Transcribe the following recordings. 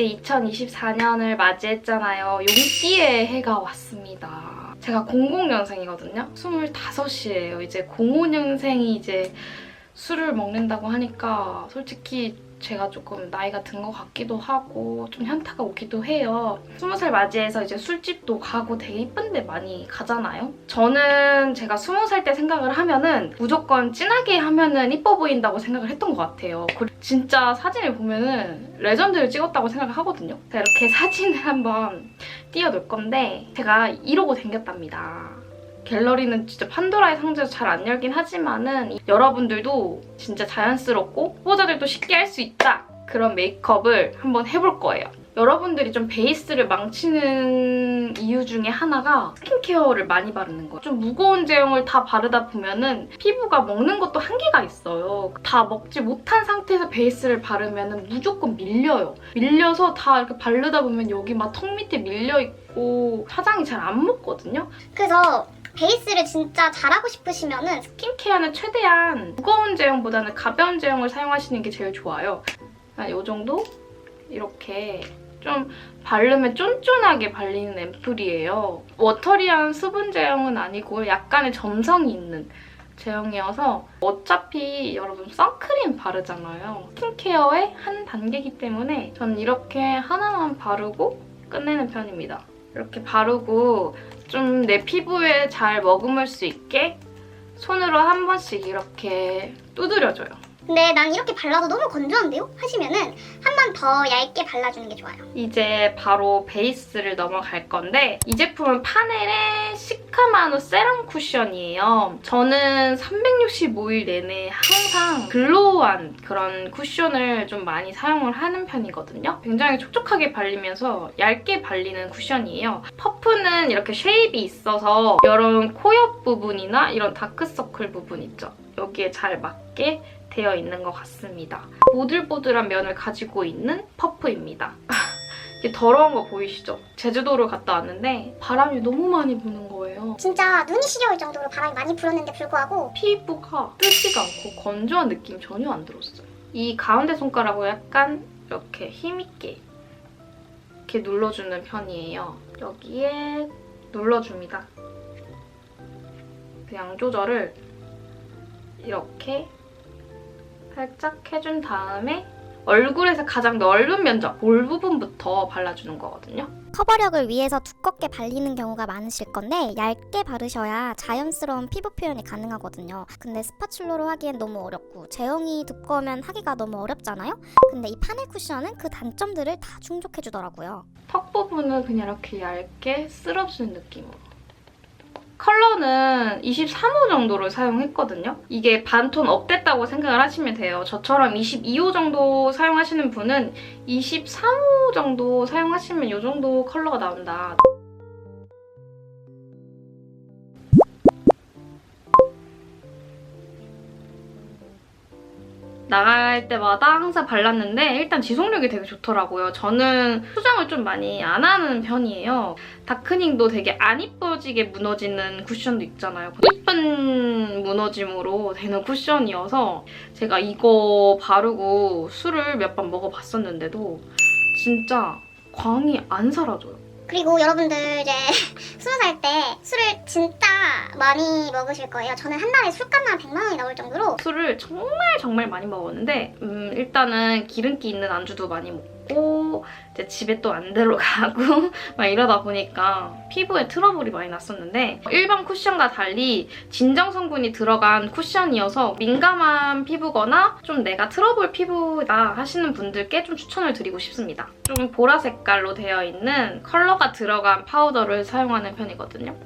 이제 2024년을 맞이했잖아요. 용띠의 해가 왔습니다. 제가 00년생이거든요. 25이에요. 이제 05년생이 이제 술을 먹는다고 하니까 솔직히 제가 조금 나이가 든 것 같기도 하고 좀 현타가 오기도 해요. 20살 맞이해서 이제 술집도 가고 되게 이쁜 데 많이 가잖아요. 저는 제가 20살 때 생각을 하면은 무조건 진하게 하면은 이뻐 보인다고 생각을 했던 것 같아요. 진짜 사진을 보면은 레전드를 찍었다고 생각을 하거든요. 자, 이렇게 사진을 한번 띄워놓을 건데 제가 이러고 댕겼답니다. 갤러리는 진짜 판도라의 상자에서 잘 안 열긴 하지만은 여러분들도 진짜 자연스럽고 후보자들도 쉽게 할 수 있다! 그런 메이크업을 한번 해볼 거예요. 여러분들이 좀 베이스를 망치는 이유 중에 하나가 스킨케어를 많이 바르는 거예요. 좀 무거운 제형을 다 바르다 보면은 피부가 먹는 것도 한계가 있어요. 다 먹지 못한 상태에서 베이스를 바르면은 무조건 밀려요. 밀려서 다 이렇게 바르다 보면 여기 막 턱 밑에 밀려있고 화장이 잘 안 먹거든요. 그래서 베이스를 진짜 잘하고 싶으시면은 스킨케어는 최대한 무거운 제형보다는 가벼운 제형을 사용하시는 게 제일 좋아요. 이 정도? 이렇게 좀 바르면 쫀쫀하게 발리는 앰플이에요. 워터리한 수분 제형은 아니고 약간의 점성이 있는 제형이어서 어차피 여러분 선크림 바르잖아요. 스킨케어의 한 단계이기 때문에 전 이렇게 하나만 바르고 끝내는 편입니다. 이렇게 바르고 좀 내 피부에 잘 머금을 수 있게 손으로 한 번씩 이렇게 두드려줘요. 근데 난 이렇게 발라도 너무 건조한데요? 하시면은 한 번 더 얇게 발라주는 게 좋아요. 이제 바로 베이스를 넘어갈 건데 이 제품은 파넬의 시카마누 세럼 쿠션이에요. 저는 365일 내내 항상 글로우한 그런 쿠션을 좀 많이 사용을 하는 편이거든요. 굉장히 촉촉하게 발리면서 얇게 발리는 쿠션이에요. 퍼프는 이렇게 쉐입이 있어서 이런 코옆 부분이나 이런 다크서클 부분 있죠? 여기에 잘 맞게 되어 있는 것 같습니다. 보들보들한 면을 가지고 있는 퍼프입니다. 이게 더러운 거 보이시죠? 제주도를 갔다 왔는데 바람이 너무 많이 부는 거예요. 진짜 눈이 시려울 정도로 바람이 많이 불었는데 불구하고 피부가 뜨지가 않고 건조한 느낌 전혀 안 들었어요. 이 가운데 손가락으로 약간 이렇게 힘있게 이렇게 눌러주는 편이에요. 여기에 눌러줍니다. 그 양 조절을 이렇게 살짝 해준 다음에 얼굴에서 가장 넓은 면적, 볼 부분부터 발라주는 거거든요. 커버력을 위해서 두껍게 발리는 경우가 많으실 건데 얇게 바르셔야 자연스러운 피부 표현이 가능하거든요. 근데 스파츌러로 하기엔 너무 어렵고 제형이 두꺼우면 하기가 너무 어렵잖아요? 근데 이 파넬 쿠션은 그 단점들을 다 충족해주더라고요. 턱 부분은 그냥 이렇게 얇게 쓸어주는 느낌으로. 컬러는 23호 정도를 사용했거든요. 이게 반톤 업됐다고 생각을 하시면 돼요. 저처럼 22호 정도 사용하시는 분은 23호 정도 사용하시면 이 정도 컬러가 나온다. 나갈 때마다 항상 발랐는데 일단 지속력이 되게 좋더라고요. 저는 수정을 좀 많이 안 하는 편이에요. 다크닝도 되게 안 이뻐지게 무너지는 쿠션도 있잖아요. 이쁜 무너짐으로 되는 쿠션이어서 제가 이거 바르고 술을 몇 번 먹어봤었는데도 진짜 광이 안 사라져요. 그리고 여러분들 이제 20살 때 술을 진짜 많이 먹으실 거예요. 저는 한 달에 술값만 100만 원이 나올 정도로 술을 정말 많이 먹었는데 일단은 기름기 있는 안주도 많이 먹고 이제 집에 또 안 들어가고 막 이러다 보니까 피부에 트러블이 많이 났었는데 일반 쿠션과 달리 진정 성분이 들어간 쿠션이어서 민감한 피부거나 좀 내가 트러블 피부다 하시는 분들께 좀 추천을 드리고 싶습니다. 좀 보라 색깔로 되어 있는 컬러가 들어간 파우더를 사용하는 편이거든요.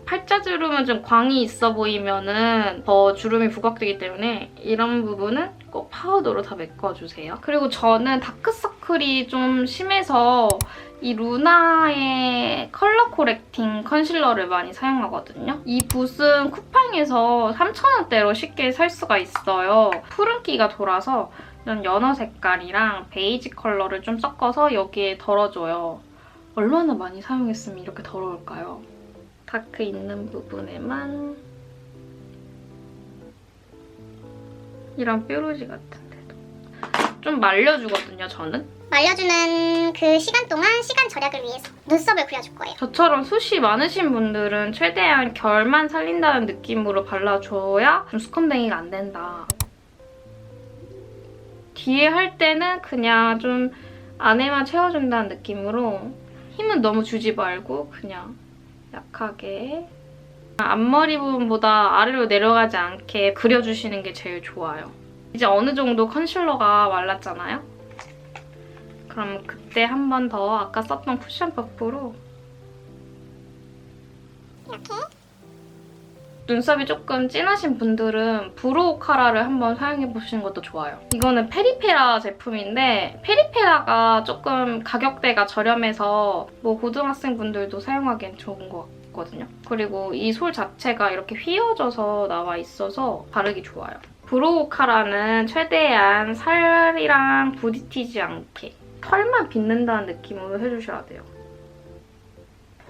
팔자주름은 좀 광이 있어 보이면은 더 주름이 부각되기 때문에 이런 부분은 꼭 파우더로 다 메꿔주세요. 그리고 저는 다크서클이 좀 심해서 이 루나의 컬러 코렉팅 컨실러를 많이 사용하거든요. 이 붓은 쿠팡에서 3,000원대로 쉽게 살 수가 있어요. 푸른기가 돌아서 이런 연어 색깔이랑 베이지 컬러를 좀 섞어서 여기에 덜어줘요. 얼마나 많이 사용했으면 이렇게 더러울까요? 다크 있는 부분에만 이런 뾰루지 같은 데도 좀 말려주거든요, 저는. 말려주는 그 시간 동안 시간 절약을 위해서 눈썹을 그려줄 거예요. 저처럼 숱이 많으신 분들은 최대한 결만 살린다는 느낌으로 발라줘야 좀 수컴댕이가 안 된다. 뒤에 할 때는 그냥 좀 안에만 채워준다는 느낌으로 힘은 너무 주지 말고 그냥 약하게 앞머리 부분보다 아래로 내려가지 않게 그려주시는 게 제일 좋아요. 이제 어느 정도 컨실러가 말랐잖아요? 그럼 그때 한 번 더 아까 썼던 쿠션 퍼프로 이렇게 눈썹이 조금 진하신 분들은 브로우 카라를 한번 사용해보시는 것도 좋아요. 이거는 페리페라 제품인데 페리페라가 조금 가격대가 저렴해서 뭐 고등학생 분들도 사용하기엔 좋은 것 같거든요. 그리고 이 솔 자체가 이렇게 휘어져서 나와 있어서 바르기 좋아요. 브로우 카라는 최대한 살이랑 부딪히지 않게 털만 빗는다는 느낌으로 해주셔야 돼요.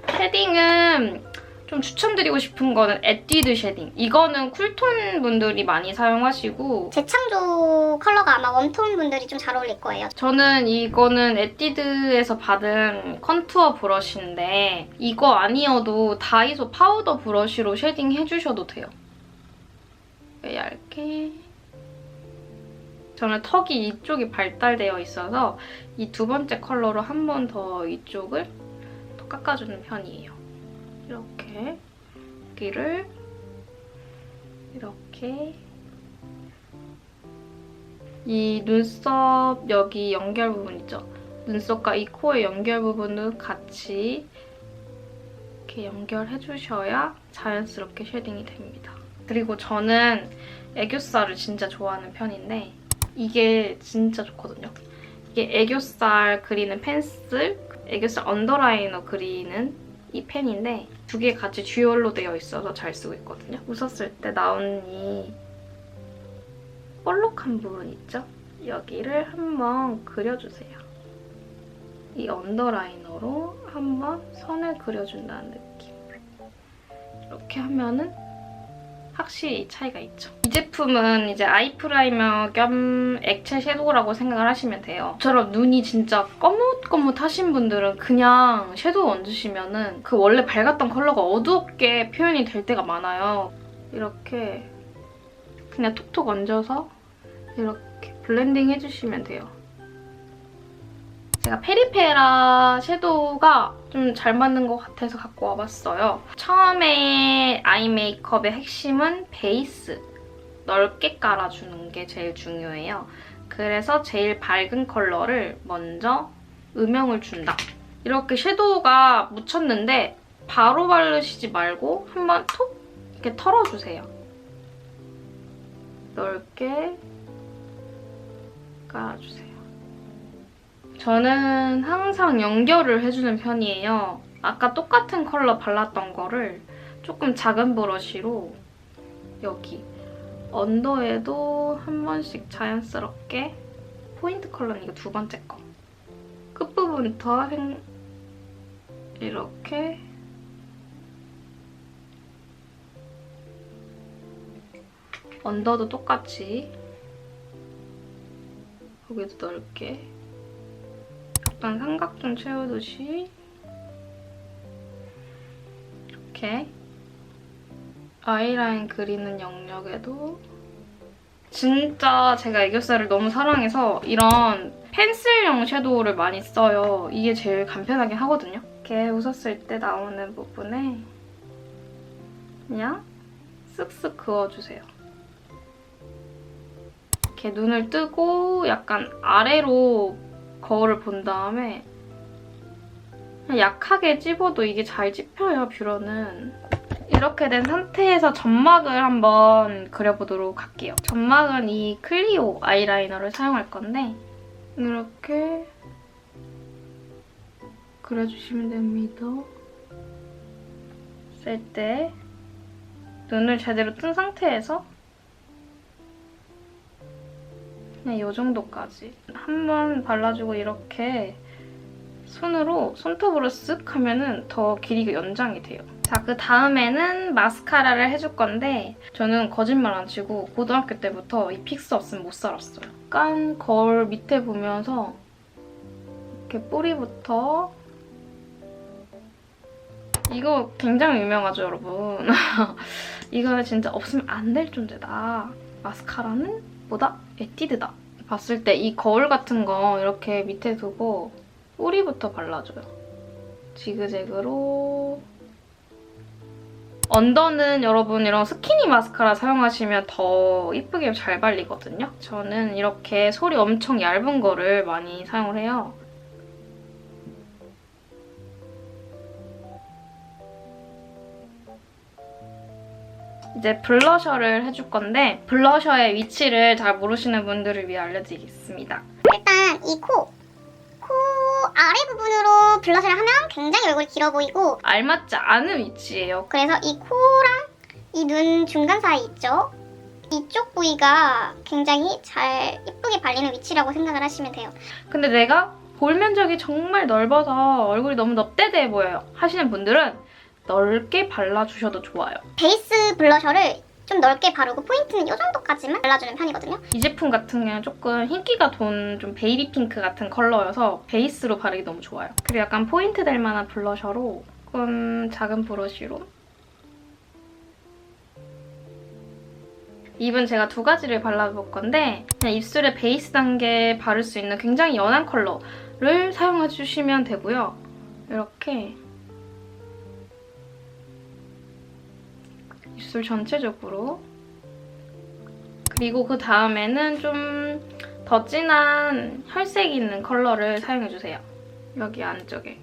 쉐딩은 좀 추천드리고 싶은 거는 에뛰드 쉐딩. 이거는 쿨톤 분들이 많이 사용하시고 재창조 컬러가 아마 웜톤 분들이 좀 잘 어울릴 거예요. 저는 이거는 에뛰드에서 받은 컨투어 브러쉬인데 이거 아니어도 다이소 파우더 브러쉬로 쉐딩 해주셔도 돼요. 얇게. 저는 턱이 이쪽이 발달되어 있어서 이 두 번째 컬러로 한 번 더 이쪽을 더 깎아주는 편이에요. 이렇게 여기를 이렇게 이 눈썹 여기 연결 부분 있죠? 눈썹과 이 코의 연결 부분도 같이 이렇게 연결해주셔야 자연스럽게 쉐딩이 됩니다. 그리고 저는 애교살을 진짜 좋아하는 편인데 이게 진짜 좋거든요. 이게 애교살 그리는 펜슬, 애교살 언더라이너 그리는 이 펜인데 두 개 같이 듀얼로 되어 있어서 잘 쓰고 있거든요. 웃었을 때 나온 이 볼록한 부분 있죠? 여기를 한번 그려주세요. 이 언더라이너로 한번 선을 그려준다는 느낌으로. 이렇게 하면은 확실히 차이가 있죠. 이 제품은 이제 아이 프라이머 겸 액체 섀도우라고 생각을 하시면 돼요. 저처럼 눈이 진짜 거뭇거뭇하신 분들은 그냥 섀도우 얹으시면은 그 원래 밝았던 컬러가 어둡게 표현이 될 때가 많아요. 이렇게 그냥 톡톡 얹어서 이렇게 블렌딩 해주시면 돼요. 제가 페리페라 섀도우가 좀 잘 맞는 것 같아서 갖고 와봤어요. 처음에 아이 메이크업의 핵심은 베이스, 넓게 깔아주는 게 제일 중요해요. 그래서 제일 밝은 컬러를 먼저 음영을 준다. 이렇게 섀도우가 묻혔는데 바로 바르시지 말고 한번 톡 이렇게 털어주세요. 넓게 깔아주세요. 저는 항상 연결을 해주는 편이에요. 아까 똑같은 컬러 발랐던 거를 조금 작은 브러쉬로 여기 언더에도 한 번씩 자연스럽게 포인트 컬러는 이거 두 번째 거. 끝부분부터 이렇게 언더도 똑같이 여기도 넓게 약간 삼각존 채우듯이 이렇게 아이라인 그리는 영역에도 진짜 제가 애교살을 너무 사랑해서 이런 펜슬용 섀도우를 많이 써요. 이게 제일 간편하긴 하거든요. 이렇게 웃었을 때 나오는 부분에 그냥 쓱쓱 그어주세요. 이렇게 눈을 뜨고 약간 아래로 거울을 본 다음에 그냥 약하게 찝어도 이게 잘 찝혀요, 뷰러는. 이렇게 된 상태에서 점막을 한번 그려보도록 할게요. 점막은 이 클리오 아이라이너를 사용할 건데 이렇게 그려주시면 됩니다. 쓸 때 눈을 제대로 뜬 상태에서 그냥 이 정도까지 한번 발라주고 이렇게 손으로 손톱으로 쓱 하면은 더 길이가 연장이 돼요. 자, 그 다음에는 마스카라를 해줄 건데 저는 거짓말 안 치고 고등학교 때부터 이 픽스 없으면 못 살았어요. 약간 거울 밑에 보면서 이렇게 뿌리부터. 이거 굉장히 유명하죠, 여러분. 이거는 진짜 없으면 안 될 존재다. 마스카라는 뭐다? 에뛰드다. 봤을 때 이 거울 같은 거 이렇게 밑에 두고 뿌리부터 발라줘요. 지그재그로. 언더는 여러분 이런 스키니 마스카라 사용하시면 더 이쁘게 잘 발리거든요. 저는 이렇게 솔이 엄청 얇은 거를 많이 사용을 해요. 이제 블러셔를 해줄 건데 블러셔의 위치를 잘 모르시는 분들을 위해 알려드리겠습니다. 일단 이 코 아래 부분으로 블러셔를 하면 굉장히 얼굴이 길어 보이고 알맞지 않은 위치예요. 그래서 이 코랑 이 눈 중간 사이 있죠? 이쪽 부위가 굉장히 잘 이쁘게 발리는 위치라고 생각을 하시면 돼요. 근데 내가 볼 면적이 정말 넓어서 얼굴이 너무 넙대대해 보여요 하시는 분들은 넓게 발라주셔도 좋아요. 베이스 블러셔를 좀 넓게 바르고 포인트는 이 정도까지만 발라주는 편이거든요. 이 제품 같은 경우는 조금 흰기가 돈 좀 베이비 핑크 같은 컬러여서 베이스로 바르기 너무 좋아요. 그리고 약간 포인트 될 만한 블러셔로 조금 작은 브러쉬로 립은 제가 두 가지를 발라볼 건데 그냥 입술에 베이스 단계 바를 수 있는 굉장히 연한 컬러를 사용해주시면 되고요. 이렇게 입술 전체적으로. 그리고 그 다음에는 좀 더 진한 혈색 있는 컬러를 사용해주세요. 여기 안쪽에.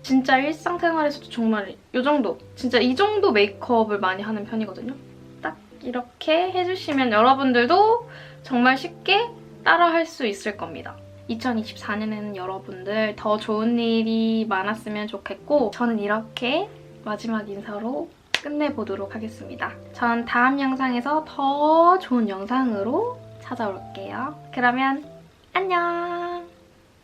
진짜 일상생활에서도 정말 이 정도, 진짜 이 정도 메이크업을 많이 하는 편이거든요. 딱 이렇게 해주시면 여러분들도 정말 쉽게 따라할 수 있을 겁니다. 2024년에는 여러분들 더 좋은 일이 많았으면 좋겠고 저는 이렇게 마지막 인사로 끝내보도록 하겠습니다. 전 다음 영상에서 더 좋은 영상으로 찾아올게요. 그러면 안녕!